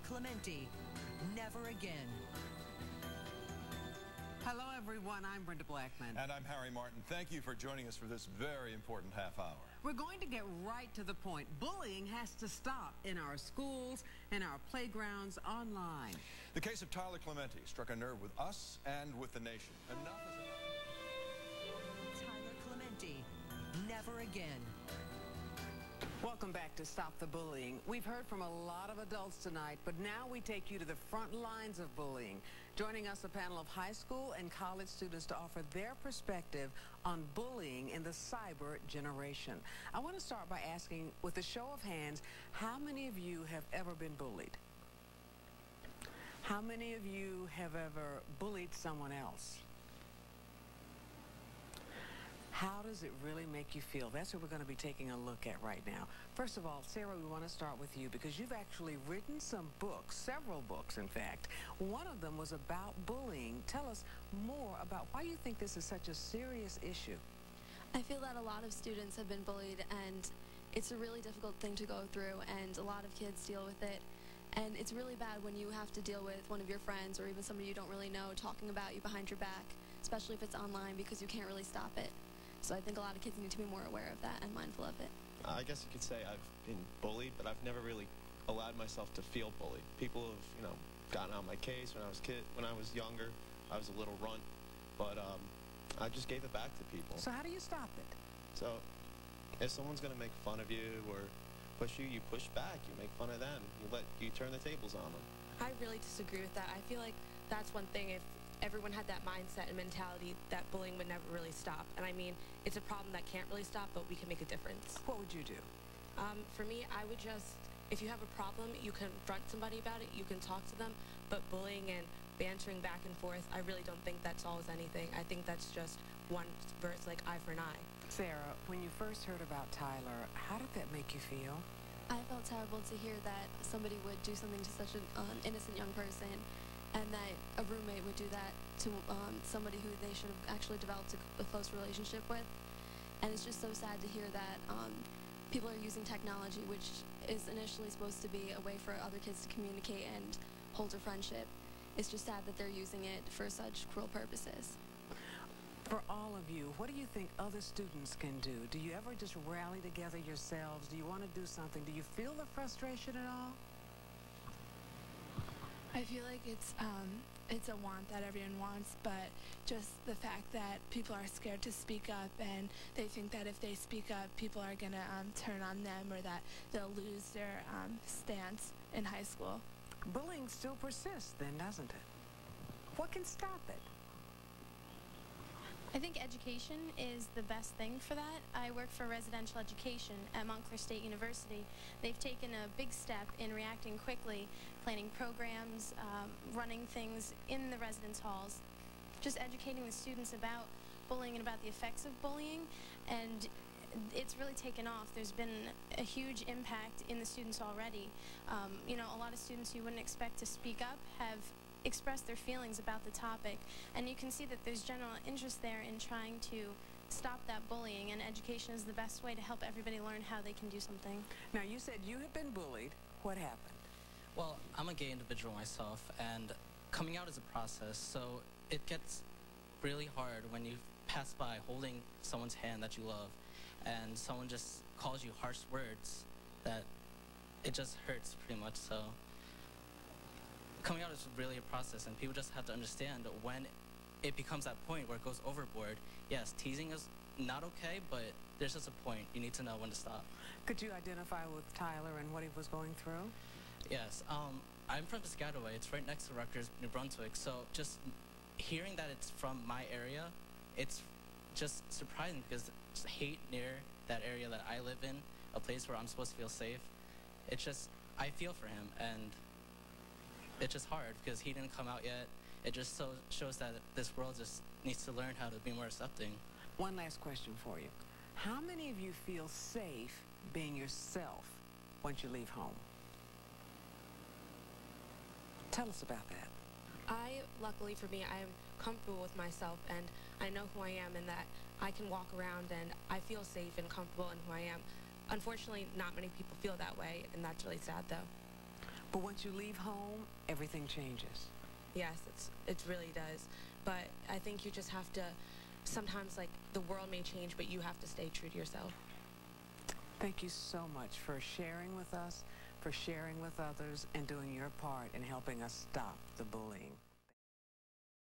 Clementi. Never again. Hello, everyone. I'm Brenda Blackman. And I'm Harry Martin. Thank you for joining us for this very important half hour. We're going to get right to the point. Bullying has to stop in our schools, in our playgrounds, online. The case of Tyler Clementi struck a nerve with us and with the nation. Enough is enough. Tyler Clementi. Never again. Welcome back to Stop the Bullying. We've heard from a lot of adults tonight, but now we take you to the front lines of bullying. Joining us, a panel of high school and college students to offer their perspective on bullying in the cyber generation. I want to start by asking, with a show of hands, how many of you have ever been bullied? How many of you have ever bullied someone else? How does it really make you feel? That's what we're going to be taking a look at right now. First of all, Sarah, we want to start with you because you've actually written some books, several books, in fact. One of them was about bullying. Tell us more about why you think this is such a serious issue. I feel that a lot of students have been bullied, and it's a really difficult thing to go through, and a lot of kids deal with it. And it's really bad when you have to deal with one of your friends or even somebody you don't really know talking about you behind your back, especially if it's online, because you can't really stop it. So I think a lot of kids need to be more aware of that and mindful of it. I guess you could say I've been bullied, but I've never really allowed myself to feel bullied. People have, gotten on my case when I was younger. I was a little runt, but I just gave it back to people. So how do you stop it? So if someone's going to make fun of you or push you, you push back. You make fun of them. You turn the tables on them. I really disagree with that. I feel like that's one thing. If everyone had that mindset and mentality, that bullying would never really stop. And I mean, it's a problem that can't really stop, but we can make a difference. What would you do? For me, I would just, if you have a problem, you confront somebody about it, you can talk to them, but bullying and bantering back and forth, I really don't think that solves anything. I think that's just one verse, like eye for an eye. Sarah, when you first heard about Tyler, how did that make you feel? I felt terrible to hear that somebody would do something to such an innocent young person, and that a roommate would do that to somebody who they should have actually developed a close relationship with. And it's just so sad to hear that people are using technology, which is initially supposed to be a way for other kids to communicate and hold a friendship. It's just sad that they're using it for such cruel purposes. For all of you, what do you think other students can do? Do you ever just rally together yourselves? Do you want to do something? Do you feel the frustration at all? I feel like it's a want that everyone wants, but just the fact that people are scared to speak up, and they think that if they speak up, people are going to turn on them, or that they'll lose their stance in high school. Bullying still persists then, doesn't it? What can stop it? I think education is the best thing for that. I work for residential education at Montclair State University. They've taken a big step in reacting quickly, planning programs, running things in the residence halls, just educating the students about bullying and about the effects of bullying, and it's really taken off. There's been a huge impact in the students already. A lot of students you wouldn't expect to speak up have express their feelings about the topic, and you can see that there's general interest there in trying to stop that bullying, and education is the best way to help everybody learn how they can do something. Now, you said you have been bullied. What happened? Well, I'm a gay individual myself, and coming out is a process, so it gets really hard when you pass by holding someone's hand that you love, and someone just calls you harsh words that it just hurts pretty much. So coming out is really a process, and people just have to understand that when it becomes that point where it goes overboard, yes, teasing is not okay, but there's just a point. You need to know when to stop. Could you identify with Tyler and what he was going through? Yes. I'm from Piscataway. It's right next to Rutgers, New Brunswick. So just hearing that it's from my area, it's just surprising because it's hate near that area that I live in, a place where I'm supposed to feel safe. It's just, I feel for him, and it's just hard because he didn't come out yet. It just shows that this world just needs to learn how to be more accepting. One last question for you. How many of you feel safe being yourself once you leave home? Tell us about that. Luckily for me, I am comfortable with myself, and I know who I am, and that I can walk around and I feel safe and comfortable in who I am. Unfortunately, not many people feel that way, and that's really sad, though. But once you leave home, everything changes. Yes, it really does. But I think you just have to, sometimes like the world may change, but you have to stay true to yourself. Thank you so much for sharing with us, for sharing with others, and doing your part in helping us stop the bullying.